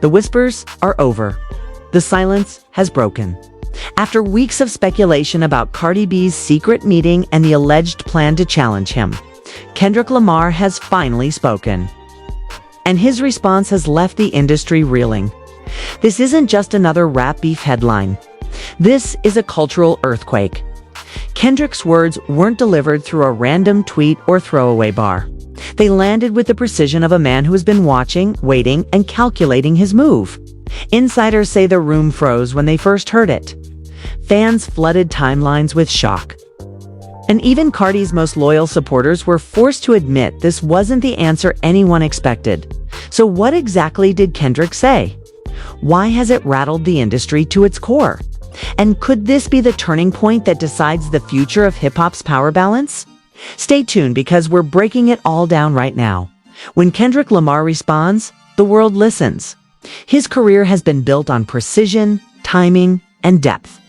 The whispers are over. The silence has broken. After weeks of speculation about Cardi B's secret meeting and the alleged plan to challenge him, Kendrick Lamar has finally spoken. And his response has left the industry reeling. This isn't just another rap beef headline. This is a cultural earthquake. Kendrick's words weren't delivered through a random tweet or throwaway bar. They landed with the precision of a man who has been watching, waiting, and calculating his move. Insiders say the room froze when they first heard it. Fans flooded timelines with shock. And even Cardi's most loyal supporters were forced to admit this wasn't the answer anyone expected. So what exactly did Kendrick say? Why has it rattled the industry to its core? And could this be the turning point that decides the future of hip-hop's power balance? Stay tuned because we're breaking it all down right now. When Kendrick Lamar responds, the world listens. His career has been built on precision, timing, and depth.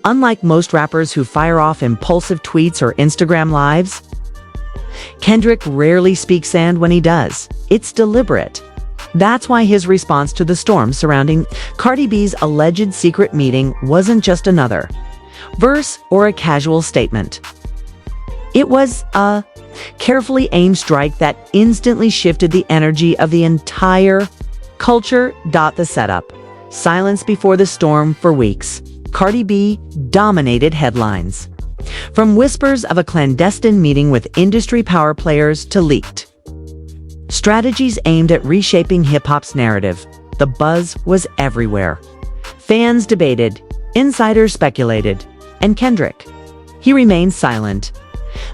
Unlike most rappers who fire off impulsive tweets or Instagram lives, Kendrick rarely speaks sand when he does. It's deliberate. That's why his response to the storm surrounding Cardi B's alleged secret meeting wasn't just another verse or a casual statement. It was a carefully aimed strike that instantly shifted the energy of the entire culture. The setup. Silence before the storm for weeks. Cardi B dominated headlines. From whispers of a clandestine meeting with industry power players to leaked strategies aimed at reshaping hip-hop's narrative, the buzz was everywhere. Fans debated, insiders speculated, and Kendrick, he remained silent.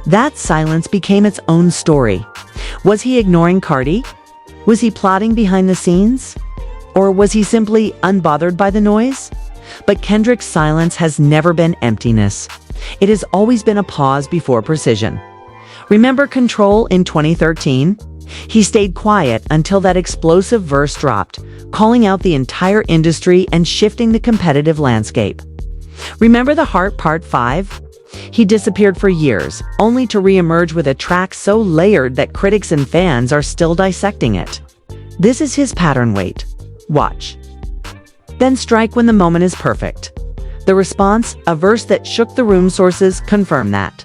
That silence became its own story. Was he ignoring Cardi? Was he plotting behind the scenes? Or was he simply unbothered by the noise? But Kendrick's silence has never been emptiness. It has always been a pause before precision. Remember Control in 2013? He stayed quiet until that explosive verse dropped, calling out the entire industry and shifting the competitive landscape. Remember The Heart Part 5? He disappeared for years, only to re-emerge with a track so layered that critics and fans are still dissecting it. This is his pattern. Wait. Watch. Then strike when the moment is perfect. The response, a verse that shook the room. Sources confirm that.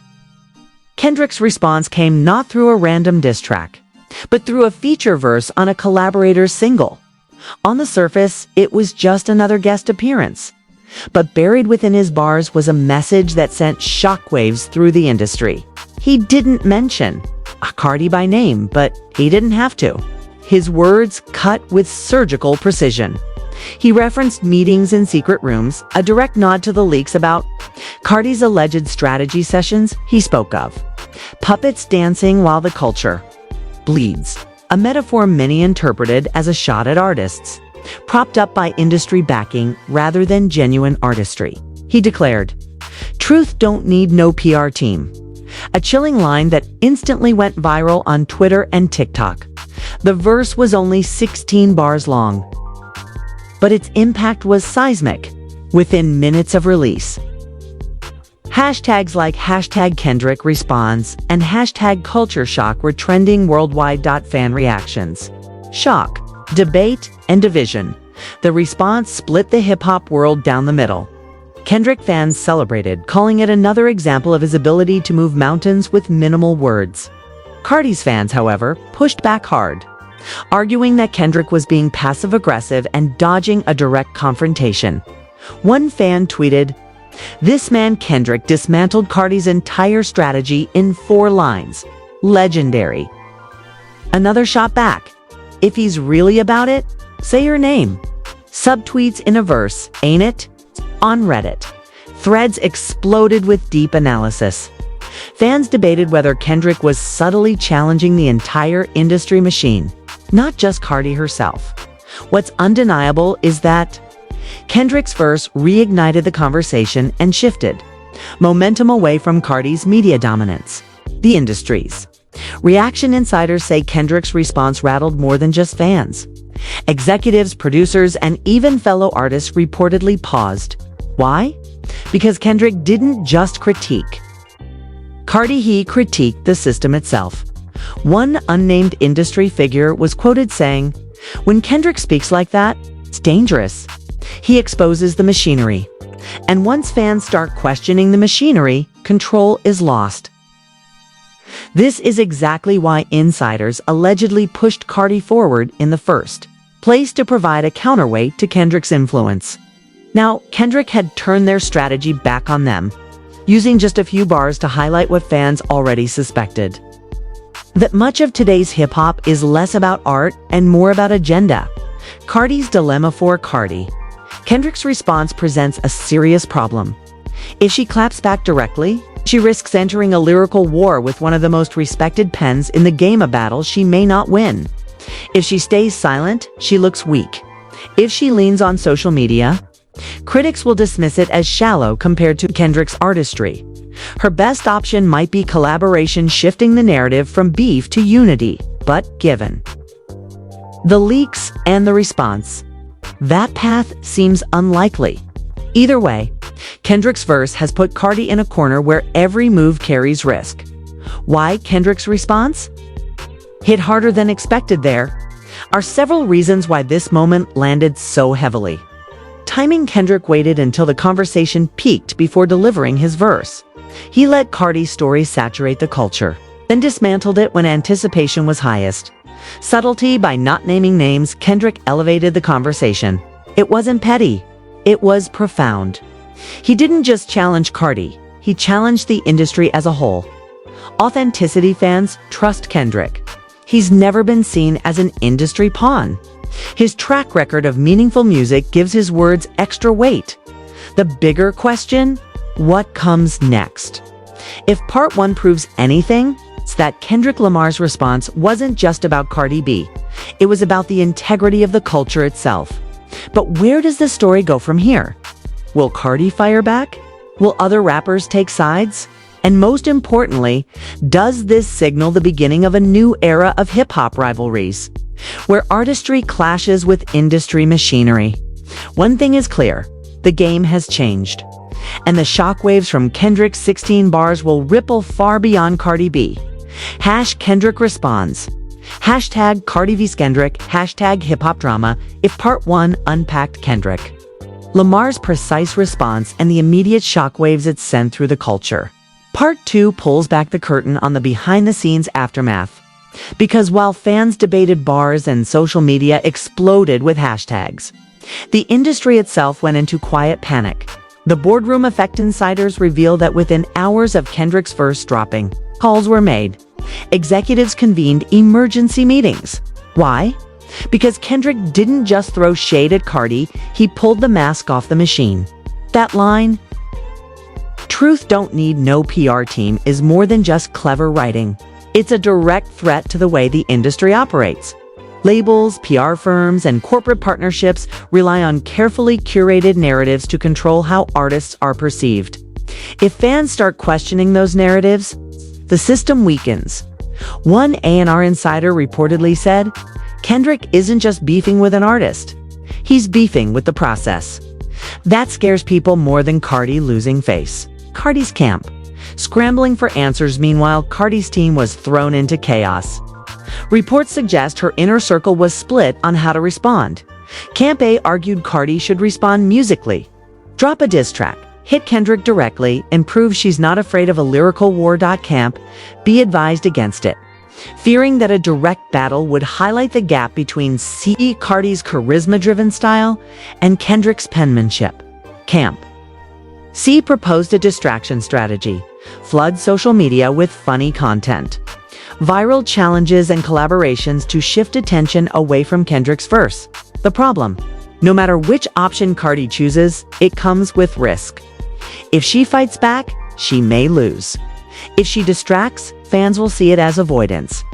Kendrick's response came not through a random diss track, but through a feature verse on a collaborator's single. On the surface, it was just another guest appearance. But buried within his bars was a message that sent shockwaves through the industry. He didn't mention Cardi by name, but he didn't have to. His words cut with surgical precision. He referenced meetings in secret rooms, a direct nod to the leaks about Cardi's alleged strategy sessions he spoke of. Puppets dancing while the culture bleeds, a metaphor many interpreted as a shot at artists, propped up by industry backing rather than genuine artistry. He declared, "Truth don't need no PR team." A chilling line that instantly went viral on Twitter and TikTok. The verse was only 16 bars long, but its impact was seismic within minutes of release. Hashtags like #Kendrick Responds and #CultureShock were trending worldwide. Fan reactions, shock, debate, and division. The response split the hip-hop world down the middle. Kendrick fans celebrated, calling it another example of his ability to move mountains with minimal words. Cardi's fans, however, pushed back hard, arguing that Kendrick was being passive-aggressive and dodging a direct confrontation. One fan tweeted, "This man Kendrick dismantled Cardi's entire strategy in 4 lines. Legendary." Another shot back, "If he's really about it, say your name." Subtweets in a verse, "Ain't it?" On Reddit, threads exploded with deep analysis. Fans debated whether Kendrick was subtly challenging the entire industry machine, not just Cardi herself. What's undeniable is that Kendrick's verse reignited the conversation and shifted momentum away from Cardi's media dominance, the industry's. Reaction insiders say Kendrick's response rattled more than just fans. Executives, producers, and even fellow artists reportedly paused. Why? Because Kendrick didn't just critique Cardi, he critiqued the system itself. One unnamed industry figure was quoted saying, "When Kendrick speaks like that, It's dangerous. He exposes the machinery. And once fans start questioning the machinery, control is lost. This is exactly why insiders allegedly pushed Cardi forward in the first place to provide a counterweight to Kendrick's influence. Now, Kendrick had turned their strategy back on them, using just a few bars to highlight what fans already suspected. That much of today's hip-hop is less about art and more about agenda. Cardi's dilemma for Cardi. Kendrick's response presents a serious problem. If she claps back directly, she risks entering a lyrical war with one of the most respected pens in the game, a battle she may not win. If she stays silent, she looks weak. If she leans on social media, critics will dismiss it as shallow compared to Kendrick's artistry. Her best option might be collaboration, shifting the narrative from beef to unity, but given the leaks and the response, that path seems unlikely. Either way, Kendrick's verse has put Cardi in a corner where every move carries risk. Why Kendrick's response hit harder than expected? There are several reasons why this moment landed so heavily. Timing: Kendrick waited until the conversation peaked before delivering his verse. He let Cardi's story saturate the culture, then dismantled it when anticipation was highest. Subtlety: by not naming names, Kendrick elevated the conversation. It wasn't petty, it was profound. He didn't just challenge Cardi, he challenged the industry as a whole. Authenticity: fans trust Kendrick. He's never been seen as an industry pawn. His track record of meaningful music gives his words extra weight. The bigger question: what comes next? If part one proves anything, it's that Kendrick Lamar's response wasn't just about Cardi B. It was about the integrity of the culture itself. But where does the story go from here? Will Cardi fire back? Will other rappers take sides? And most importantly, does this signal the beginning of a new era of hip-hop rivalries, where artistry clashes with industry machinery? One thing is clear: the game has changed, and the shockwaves from Kendrick's 16 bars will ripple far beyond Cardi B. Kendrick responds. Hashtag Cardi vs Kendrick. Hashtag hip hop drama. If part one unpacked Kendrick Lamar's precise response and the immediate shockwaves it sent through the culture, part two pulls back the curtain on the behind-the-scenes aftermath. Because while fans debated bars and social media exploded with hashtags, the industry itself went into quiet panic. The boardroom effect: insiders reveal that within hours of Kendrick's verse dropping, calls were made. Executives convened emergency meetings. Why? Because Kendrick didn't just throw shade at Cardi, he pulled the mask off the machine. That line, "Truth don't need no PR team," is more than just clever writing. It's a direct threat to the way the industry operates. Labels, PR firms, and corporate partnerships rely on carefully curated narratives to control how artists are perceived. If fans start questioning those narratives, the system weakens. One A&R insider reportedly said, Kendrick isn't just beefing with an artist, he's beefing with the process. That scares people more than Cardi losing face. Cardi's camp scrambling for answers. Meanwhile, Cardi's team was thrown into chaos. Reports suggest her inner circle was split on how to respond. Camp A argued Cardi should respond musically, drop a diss track, hit Kendrick directly, and prove she's not afraid of a lyrical war. Camp B advised against it, fearing that a direct battle would highlight the gap between Cardi's charisma-driven style and Kendrick's penmanship. Camp C proposed a distraction strategy: flood social media with funny content, viral challenges, and collaborations to shift attention away from Kendrick's verse. The problem: no matter which option Cardi chooses, it comes with risk. If she fights back, she may lose. If she distracts, fans will see it as avoidance.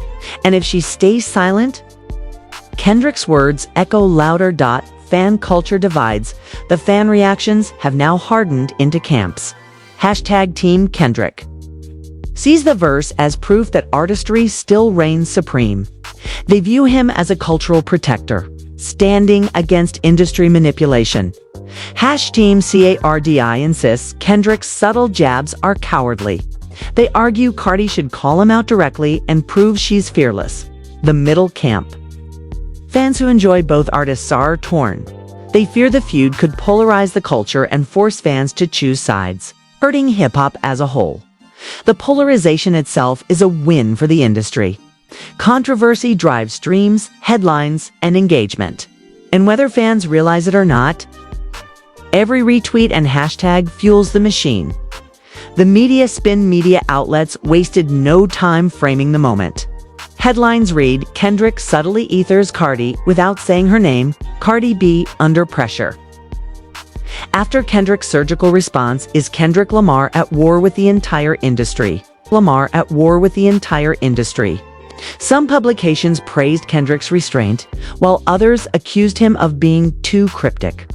And if she stays silent, Kendrick's words echo louder. Fan culture divides. The fan reactions have now hardened into camps. Hashtag Team Kendrick sees the verse as proof that artistry still reigns supreme. They view him as a cultural protector, standing against industry manipulation. Team Cardi insists Kendrick's subtle jabs are cowardly. They argue Cardi should call him out directly and prove she's fearless. The middle camp, fans who enjoy both artists, are torn. They fear the feud could polarize the culture and force fans to choose sides, hurting hip-hop as a whole. The polarization itself is a win for the industry. Controversy drives streams, headlines, and engagement. And whether fans realize it or not, every retweet and hashtag fuels the machine. The media outlets wasted no time framing the moment. Headlines read, Kendrick subtly ethers Cardi without saying her name, Cardi B under pressure. After Kendrick's surgical response is Kendrick Lamar at war with the entire industry. Lamar at war with the entire industry. Some publications praised Kendrick's restraint, while others accused him of being too cryptic.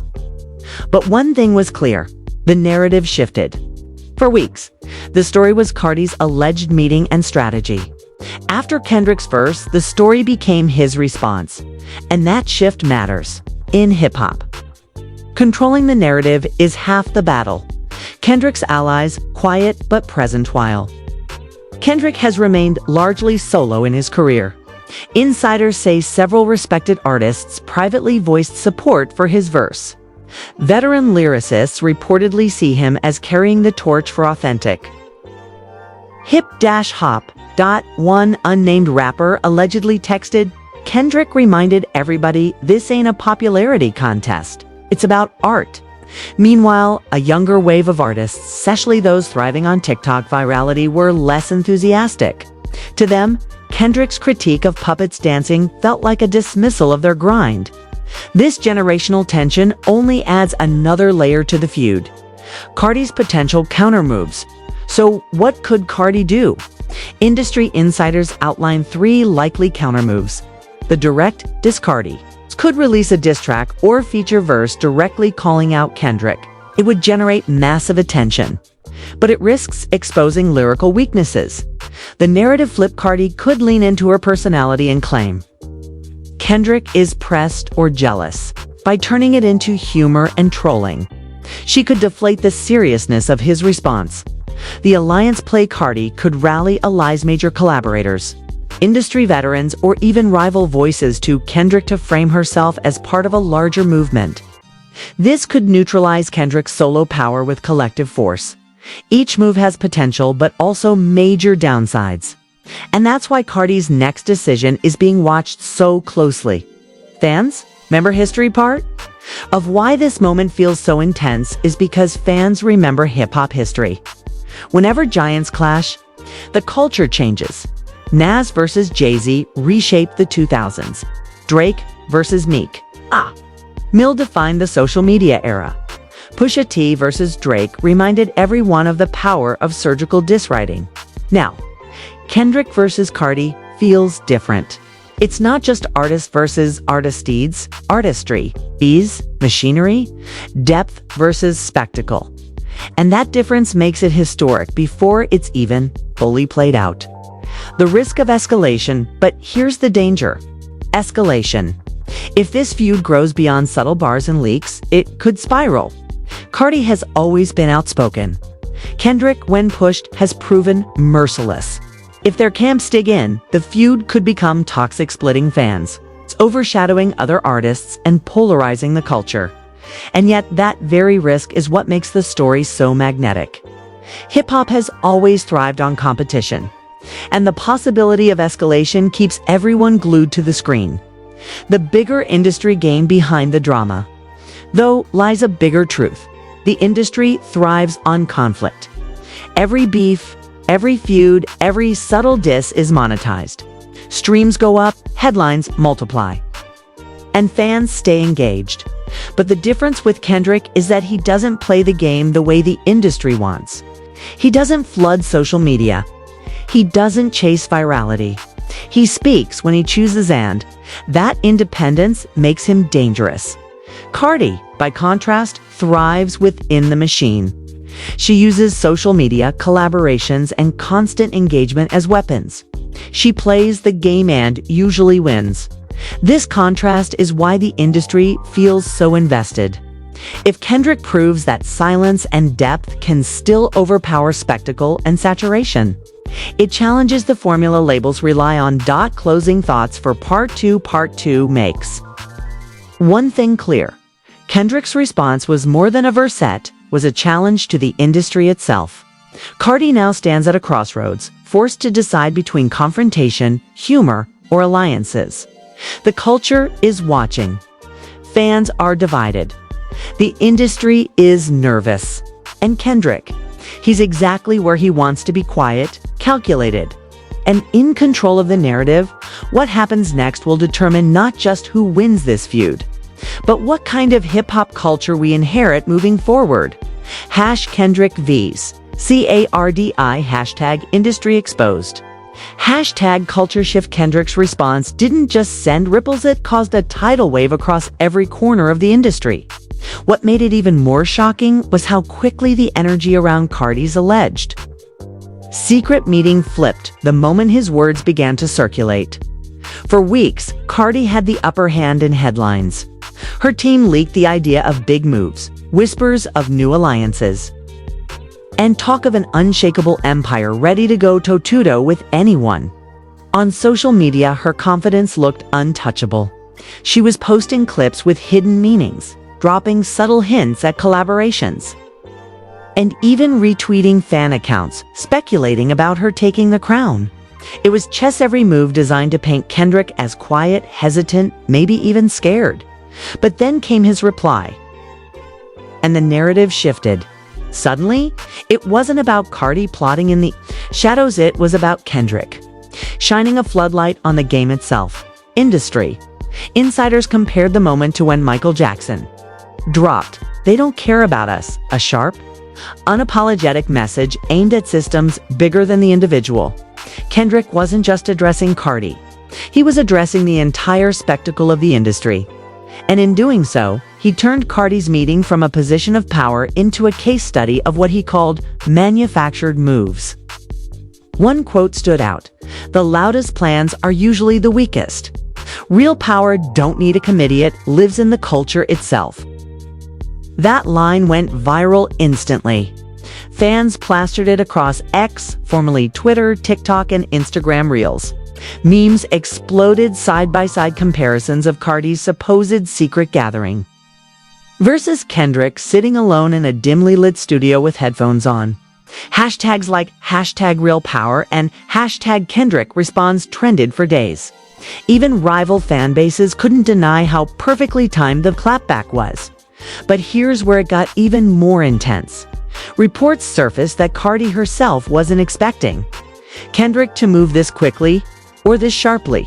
But one thing was clear, the narrative shifted. For weeks, the story was Cardi's alleged meeting and strategy. After Kendrick's verse, the story became his response. And that shift matters. In hip-hop, controlling the narrative is half the battle. Kendrick's allies, quiet but present while Kendrick has remained largely solo in his career. Insiders say several respected artists privately voiced support for his verse. Veteran lyricists reportedly see him as carrying the torch for authentic hip-hop. One unnamed rapper allegedly texted, Kendrick reminded everybody this ain't a popularity contest. It's about art. Meanwhile, a younger wave of artists, especially those thriving on TikTok virality, were less enthusiastic. To them, Kendrick's critique of puppets dancing felt like a dismissal of their grind. This generational tension only adds another layer to the feud. Cardi's potential countermoves. So what could Cardi do? Industry insiders outline 3 likely countermoves. The direct diss Cardi could release a diss track or feature verse directly calling out Kendrick. It would generate massive attention, but it risks exposing lyrical weaknesses. The narrative flip, Cardi could lean into her personality and claim Kendrick is pressed or jealous by turning it into humor and trolling. She could deflate the seriousness of his response. The alliance play, Cardi could rally allies, major collaborators, industry veterans, or even rival voices to Kendrick to frame herself as part of a larger movement. This could neutralize Kendrick's solo power with collective force. Each move has potential but also major downsides. And that's why Cardi's next decision is being watched so closely. Fans, remember history part? Of why this moment feels so intense is because fans remember hip-hop history. Whenever giants clash, the culture changes. Nas versus Jay-Z reshaped the 2000s. Drake versus Meek. Mill defined the social media era. Pusha T versus Drake reminded everyone of the power of surgical diss writing. Now, Kendrick versus Cardi feels different. It's not just artist versus artistry, bees, machinery, depth versus spectacle. And that difference makes it historic before it's even fully played out. The risk of escalation, but here's the danger. Escalation. If this feud grows beyond subtle bars and leaks, it could spiral. Cardi has always been outspoken. Kendrick, when pushed, has proven merciless. If their camps dig in, the feud could become toxic, splitting fans. It's overshadowing other artists and polarizing the culture. And yet that very risk is what makes the story so magnetic. Hip-hop has always thrived on competition, and the possibility of escalation keeps everyone glued to the screen. The bigger industry game behind the drama, though, lies a bigger truth. The industry thrives on conflict. Every beef, every feud, every subtle diss is monetized. Streams go up, headlines multiply, and fans stay engaged. But the difference with Kendrick is that he doesn't play the game the way the industry wants. He doesn't flood social media. He doesn't chase virality. He speaks when he chooses, and that independence makes him dangerous. Cardi, by contrast, thrives within the machine. She uses social media, collaborations, and constant engagement as weapons. She plays the game and usually wins. This contrast is why the industry feels so invested. If Kendrick proves that silence and depth can still overpower spectacle and saturation, it challenges the formula labels rely on. Closing thoughts for part 2 makes one thing clear. Kendrick's response was more than a versette, was a challenge to the industry itself. Cardi now stands at a crossroads, forced to decide between confrontation, humor, or alliances. The culture is watching. Fans are divided. The industry is nervous. And Kendrick, he's exactly where he wants to be: quiet, calculated, and in control of the narrative. What happens next will determine not just who wins this feud, but what kind of hip-hop culture we inherit moving forward. #Kendrick Vs. CARDI #industry exposed. #culture shift. Kendrick's response didn't just send ripples, it caused a tidal wave across every corner of the industry. What made it even more shocking was how quickly the energy around Cardi's alleged secret meeting flipped the moment his words began to circulate. For weeks, Cardi had the upper hand in headlines. Her team leaked the idea of big moves, whispers of new alliances, and talk of an unshakable empire ready to go toe-to-toe with anyone. On social media, her confidence looked untouchable. She was posting clips with hidden meanings, dropping subtle hints at collaborations, and even retweeting fan accounts speculating about her taking the crown. It was chess every move designed to paint Kendrick as quiet, hesitant, maybe even scared. But then came his reply, and the narrative shifted. Suddenly, it wasn't about Cardi plotting in the shadows, it was about Kendrick shining a floodlight on the game itself. Industry insiders compared the moment to when Michael Jackson dropped "They don't care about us," a sharp, unapologetic message aimed at systems bigger than the individual. Kendrick wasn't just addressing Cardi. He was addressing the entire spectacle of the industry. And in doing so, he turned Cardi's meeting from a position of power into a case study of what he called manufactured moves. One quote stood out: "The loudest plans are usually the weakest. Real power don't need a committee, it lives in the culture itself." That line went viral instantly. Fans plastered it across X, formerly Twitter, TikTok, and Instagram Reels. Memes exploded, side-by-side comparisons of Cardi's supposed secret gathering versus Kendrick sitting alone in a dimly lit studio with headphones on. Hashtags like #RealPower and #Kendrick Responds trended for days. Even rival fan bases couldn't deny how perfectly timed the clapback was. But here's where it got even more intense. Reports surfaced that Cardi herself wasn't expecting Kendrick to move this quickly or this sharply.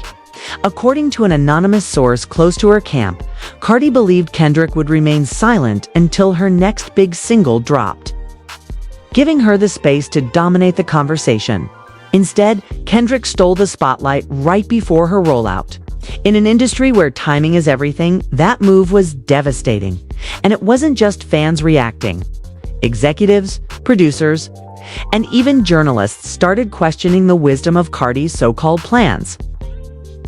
According to an anonymous source close to her camp, Cardi believed Kendrick would remain silent until her next big single dropped, giving her the space to dominate the conversation. Instead, Kendrick stole the spotlight right before her rollout. In an industry where timing is everything, that move was devastating. And it wasn't just fans reacting. Executives, producers, and even journalists started questioning the wisdom of Cardi's so-called plans.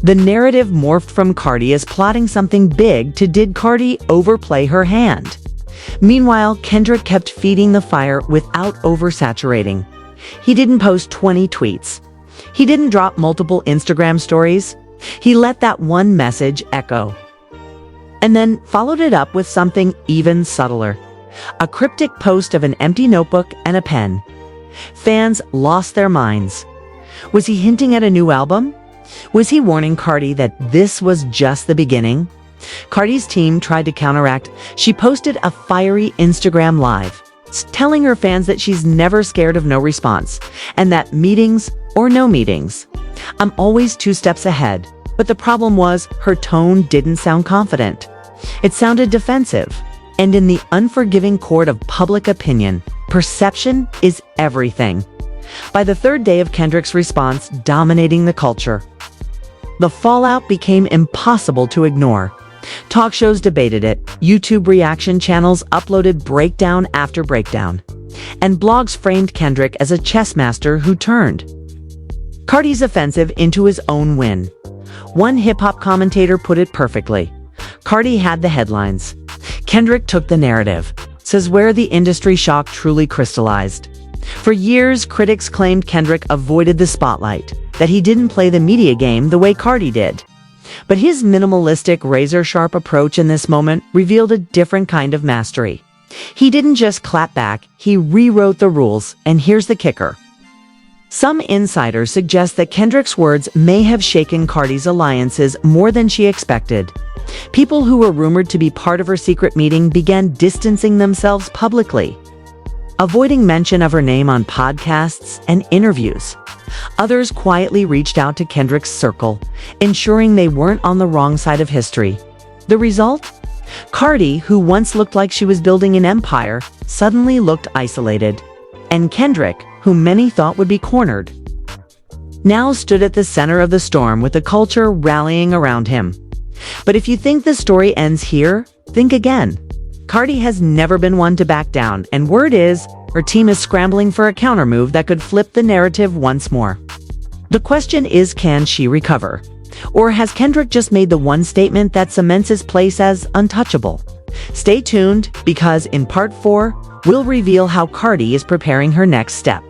The narrative morphed from Cardi as plotting something big to did Cardi overplay her hand? Meanwhile, Kendrick kept feeding the fire without oversaturating. He didn't post 20 tweets. He didn't drop multiple Instagram stories. He let that one message echo, and then followed it up with something even subtler: a cryptic post of an empty notebook and a pen. Fans lost their minds. Was he hinting at a new album? Was he warning Cardi that this was just the beginning? Cardi's team tried to counteract. She posted a fiery Instagram live, telling her fans that she's never scared of no response, and that meetings or no meetings, "I'm always 2 steps ahead." But the problem was, her tone didn't sound confident. It sounded defensive. And in the unforgiving court of public opinion, perception is everything. By the 3rd day of Kendrick's response dominating the culture, the fallout became impossible to ignore. Talk shows debated it, YouTube reaction channels uploaded breakdown after breakdown, and blogs framed Kendrick as a chess master who turned Cardi's offensive into his own win. One hip-hop commentator put it perfectly: Cardi had the headlines. Kendrick took the narrative, says where the industry shock truly crystallized. For years, critics claimed Kendrick avoided the spotlight, that he didn't play the media game the way Cardi did. But his minimalistic, razor-sharp approach in this moment revealed a different kind of mastery. He didn't just clap back, he rewrote the rules, and here's the kicker. Some insiders suggest that Kendrick's words may have shaken Cardi's alliances more than she expected. People who were rumored to be part of her secret meeting began distancing themselves publicly, avoiding mention of her name on podcasts and interviews. Others quietly reached out to Kendrick's circle, ensuring they weren't on the wrong side of history. The result? Cardi, who once looked like she was building an empire, suddenly looked isolated. And Kendrick, who many thought would be cornered, now stood at the center of the storm with the culture rallying around him. But if you think the story ends here, think again. Cardi has never been one to back down, and word is, her team is scrambling for a countermove that could flip the narrative once more. The question is, can she recover? Or has Kendrick just made the one statement that cements his place as untouchable? Stay tuned, because in Part 4, we'll reveal how Cardi is preparing her next step.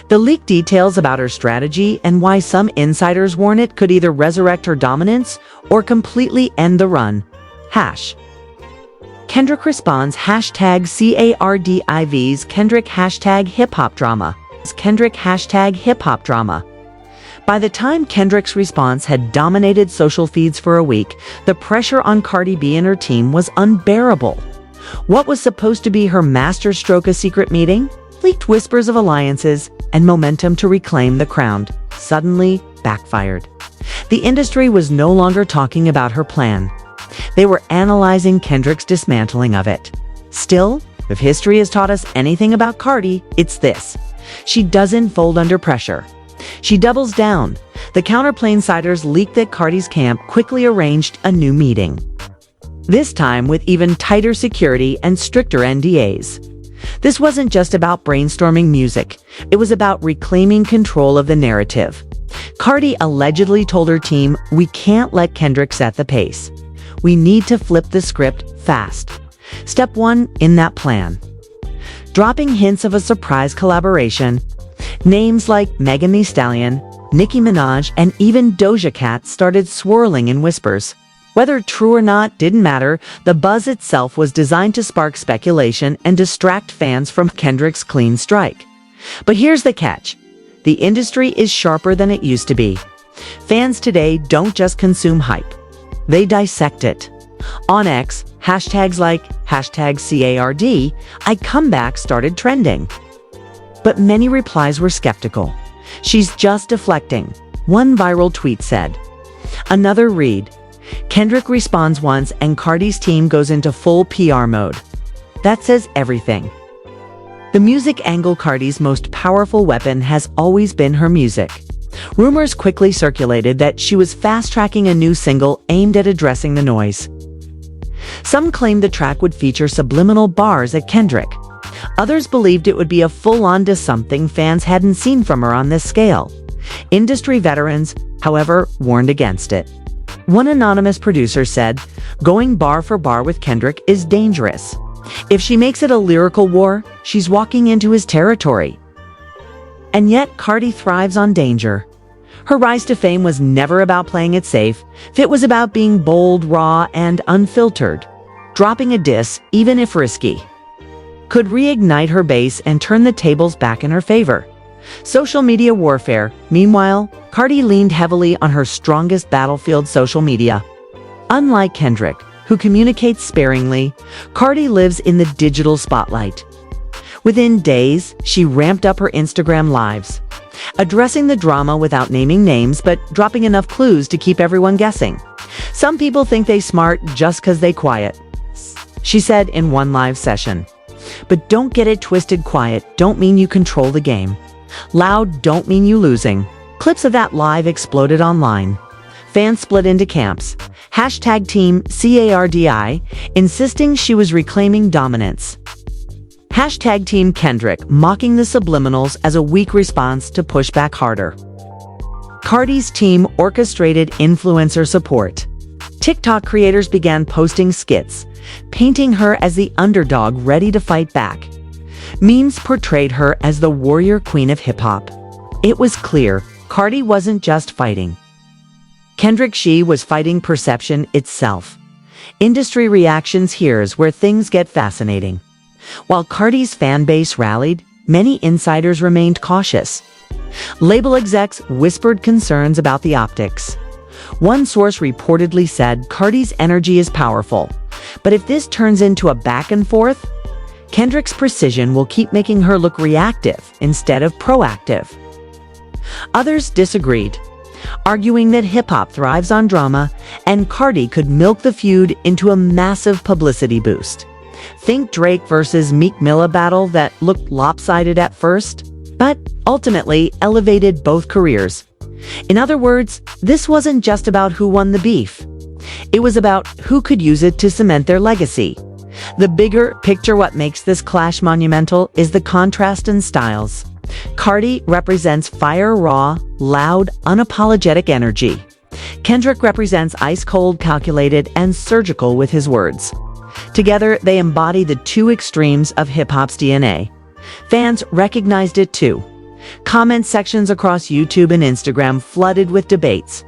The leaked details about her strategy and why some insiders warn it could either resurrect her dominance or completely end the run. Kendrick responds #CARDIVs Kendrick #hip-hop drama. Kendrick #hip-hop drama. By the time Kendrick's response had dominated social feeds for a week, the pressure on Cardi B and her team was unbearable. What was supposed to be her masterstroke, a secret meeting, leaked whispers of alliances, and momentum to reclaim the crown, suddenly backfired. The industry was no longer talking about her plan. They were analyzing Kendrick's dismantling of it. Still, if history has taught us anything about Cardi, it's this. She doesn't fold under pressure. She doubles down. The Counterplay insiders leaked that Cardi's camp quickly arranged a new meeting. This time with even tighter security and stricter NDAs. This wasn't just about brainstorming music. It was about reclaiming control of the narrative. Cardi allegedly told her team, "We can't let Kendrick set the pace. We need to flip the script fast." Step 1 in that plan. Dropping hints of a surprise collaboration. Names like Megan Thee Stallion, Nicki Minaj, and even Doja Cat started swirling in whispers. Whether true or not didn't matter, the buzz itself was designed to spark speculation and distract fans from Kendrick's clean strike. But here's the catch. The industry is sharper than it used to be. Fans today don't just consume hype. They dissect it. On X, hashtags like #CARD, I come back started trending. But many replies were skeptical. "She's just deflecting," one viral tweet said. Another read, "Kendrick responds once and Cardi's team goes into full PR mode." That says everything. The music angle. Cardi's most powerful weapon has always been her music. Rumors quickly circulated that she was fast-tracking a new single aimed at addressing the noise. Some claimed the track would feature subliminal bars at Kendrick. Others believed it would be a full-on to something fans hadn't seen from her on this scale. Industry veterans, however, warned against it. One anonymous producer said, "Going bar for bar with Kendrick is dangerous. If she makes it a lyrical war, she's walking into his territory." And yet, Cardi thrives on danger. Her rise to fame was never about playing it safe. It was about being bold, raw, and unfiltered. Dropping a diss, even if risky, could reignite her base and turn the tables back in her favor. Social media warfare. Meanwhile, Cardi leaned heavily on her strongest battlefield, social media. Unlike Kendrick, who communicates sparingly, Cardi lives in the digital spotlight. Within days, she ramped up her Instagram lives, addressing the drama without naming names but dropping enough clues to keep everyone guessing. "Some people think they smart just 'cause they quiet," she said in one live session. But don't get it twisted. Quiet don't mean you control the game. Loud don't mean you losing. Clips of that live exploded online. Fans split into camps. #Team CARDI, insisting she was reclaiming dominance. #Team Kendrick, mocking the subliminals as a weak response to push back harder. Cardi's team orchestrated influencer support. TikTok creators began posting skits, painting her as the underdog ready to fight back. Memes portrayed her as the warrior queen of hip-hop. It was clear, Cardi wasn't just fighting. Kendrick She was fighting perception itself. Industry reactions here's where things get fascinating. While Cardi's fan base rallied, many insiders remained cautious. Label execs whispered concerns about the optics. One source reportedly said Cardi's energy is powerful, but if this turns into a back and forth, Kendrick's precision will keep making her look reactive instead of proactive. Others disagreed, arguing that hip-hop thrives on drama and Cardi could milk the feud into a massive publicity boost. Think Drake versus Meek Mill battle that looked lopsided at first, but ultimately elevated both careers. In other words, this wasn't just about who won the beef. It was about who could use it to cement their legacy. The bigger picture, what makes this clash monumental, is the contrast in styles. Cardi represents fire, raw, loud, unapologetic energy. Kendrick represents ice-cold, calculated, and surgical with his words. Together, they embody the two extremes of hip-hop's DNA. Fans recognized it too. Comment sections across YouTube and Instagram flooded with debates.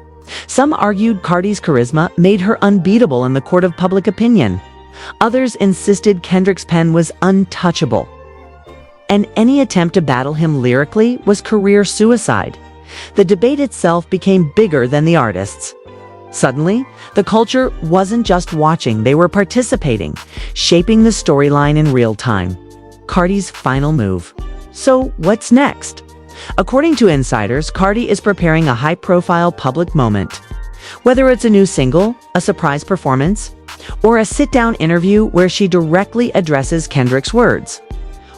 Some argued Cardi's charisma made her unbeatable in the court of public opinion. Others insisted Kendrick's pen was untouchable, and any attempt to battle him lyrically was career suicide. The debate itself became bigger than the artists. Suddenly, the culture wasn't just watching, they were participating, shaping the storyline in real time. Cardi's final move. So, what's next? According to insiders, Cardi is preparing a high-profile public moment. Whether it's a new single, a surprise performance, or a sit-down interview where she directly addresses Kendrick's words.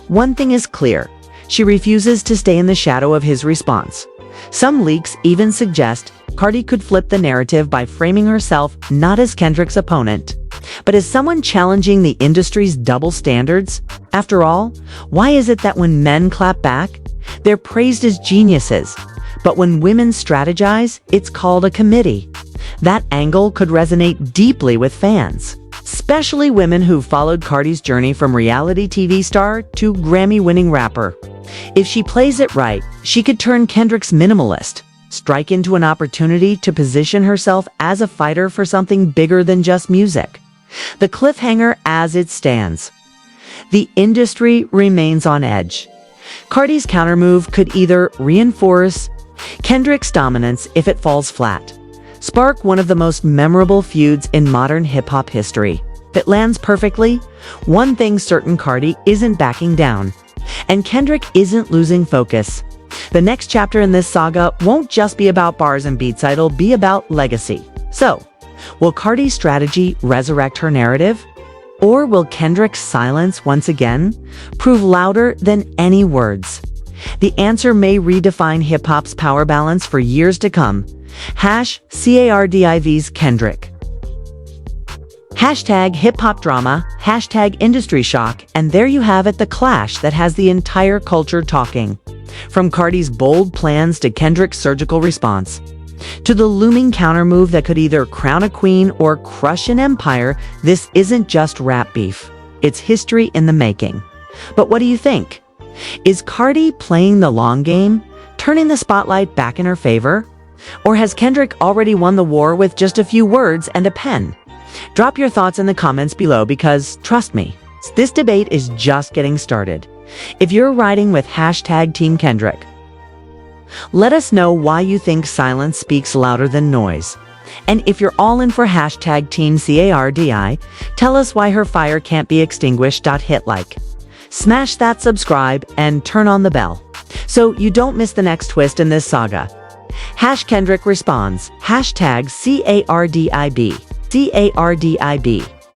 One thing is clear, she refuses to stay in the shadow of his response. Some leaks even suggest Cardi could flip the narrative by framing herself not as Kendrick's opponent, but as someone challenging the industry's double standards. After all, why is it that when men clap back, they're praised as geniuses, but when women strategize, it's called a committee? That angle could resonate deeply with fans, especially women who followed Cardi's journey from reality TV star to Grammy-winning rapper. If she plays it right, she could turn Kendrick's minimalist, strike into an opportunity to position herself as a fighter for something bigger than just music. The cliffhanger as it stands. The industry remains on edge. Cardi's countermove could either reinforce Kendrick's dominance if it falls flat, spark one of the most memorable feuds in modern hip-hop history. If it lands perfectly, one thing's certain: Cardi isn't backing down, and Kendrick isn't losing focus. The next chapter in this saga won't just be about bars and beats, it'll be about legacy. So, will Cardi's strategy resurrect her narrative? Or will Kendrick's silence once again prove louder than any words? The answer may redefine hip-hop's power balance for years to come. #CARDIV's Kendrick. #hip-hop drama, #industry shock, and there you have it, the clash that has the entire culture talking. From Cardi's bold plans to Kendrick's surgical response, to the looming countermove that could either crown a queen or crush an empire, this isn't just rap beef. It's history in the making. But what do you think? Is Cardi playing the long game, turning the spotlight back in her favor? Or has Kendrick already won the war with just a few words and a pen? Drop your thoughts in the comments below because, trust me, this debate is just getting started. If you're riding with #Team Kendrick, let us know why you think silence speaks louder than noise. And if you're all in for #Team CARDI, tell us why her fire can't be extinguished. Hit like, smash that subscribe, and turn on the bell so you don't miss the next twist in this saga. #Kendrick responds, #CARDIB.